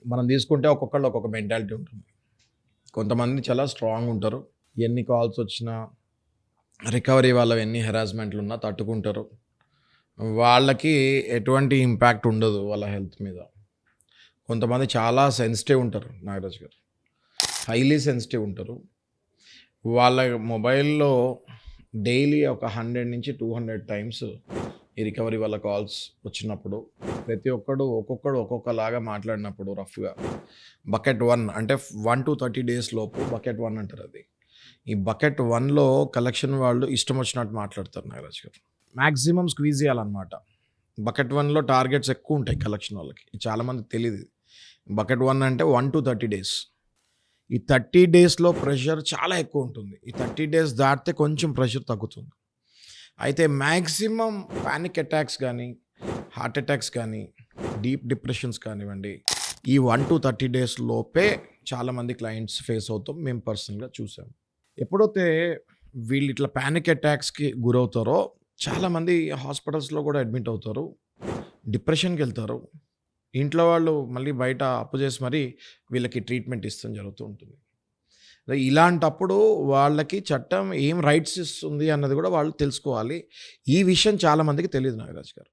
మనం తీసుకుంటే ఒక్కొక్కళ్ళు ఒక్కొక్క మెంటాలిటీ ఉంటుంది. కొంతమంది చాలా స్ట్రాంగ్ ఉంటారు. ఎన్ని కాల్స్ వచ్చినా, రికవరీ వాళ్ళవి ఎన్ని హెరాస్మెంట్లున్నా తట్టుకుంటారు. వాళ్ళకి ఎటువంటి ఇంపాక్ట్ ఉండదు వాళ్ళ హెల్త్ మీద. కొంతమంది చాలా సెన్సిటివ్ ఉంటారు నాగరాజ్ గారు. హైలీ సెన్సిటివ్ ఉంటారు. వాళ్ళ మొబైల్‌లో డైలీ ఒక 100-200 టైమ్స్ ఈ రికవరీ వాళ్ళ కాల్స్ వచ్చినప్పుడు, ప్రతి ఒక్కొక్కడు ఒక్కొక్కలాగా మాట్లాడినప్పుడు రఫ్‌గా బకెట్ 1 అంటే 1-30 డేస్ లోపు బకెట్ 1 అంటారు అది. ఈ బకెట్ 1లో కలెక్షన్ వాళ్ళు ఇష్టం వచ్చినట్టు మాట్లాడతారు నాగరాజ్ గారు. మాక్సిమం స్క్వీజ్ చేయాలన్నమాట. బకెట్ 1లో టార్గెట్స్ ఎక్కువ ఉంటాయి కలెక్షన్ వాళ్ళకి. ఇది చాలామందికి తెలీదు. బకెట్ 1 అంటే 1-30 డేస్. ఈ 30 డేస్‌లో ప్రెషర్ చాలా ఎక్కువ ఉంటుంది. ఈ 30 డేస్ దాటితే కొంచెం ప్రెషర్ తగ్గుతుంది. అయితే మాక్సిమం పానిక్ అటాక్స్ కానీ, హార్ట్ అటాక్స్ కానీ, డీప్ డిప్రెషన్స్ కానివ్వండి, ఈ 1-30 డేస్ లోపే చాలామంది క్లయింట్స్ ఫేస్ అవుతాం. మేము పర్సనల్‌గా చూసాం. ఎప్పుడైతే వీళ్ళు ఇట్లా పానిక్ అటాక్స్‌కి గురవుతారో చాలామంది హాస్పిటల్స్‌లో కూడా అడ్మిట్ అవుతారు. డిప్రెషన్‌కి వెళ్తారు. ఇంట్లో వాళ్ళు మళ్ళీ బయట అప్పు చేసి మరీ వీళ్ళకి ట్రీట్మెంట్ ఇస్తడం జరుగుతూ ఉంటుంది. ఇలాంటప్పుడు వాళ్ళకి చట్టం ఏం రైట్స్ ఇస్తుంది అన్నది కూడా వాళ్ళు తెలుసుకోవాలి. ఈ విషయం చాలామందికి తెలీదు నాగరాజ్ గారు.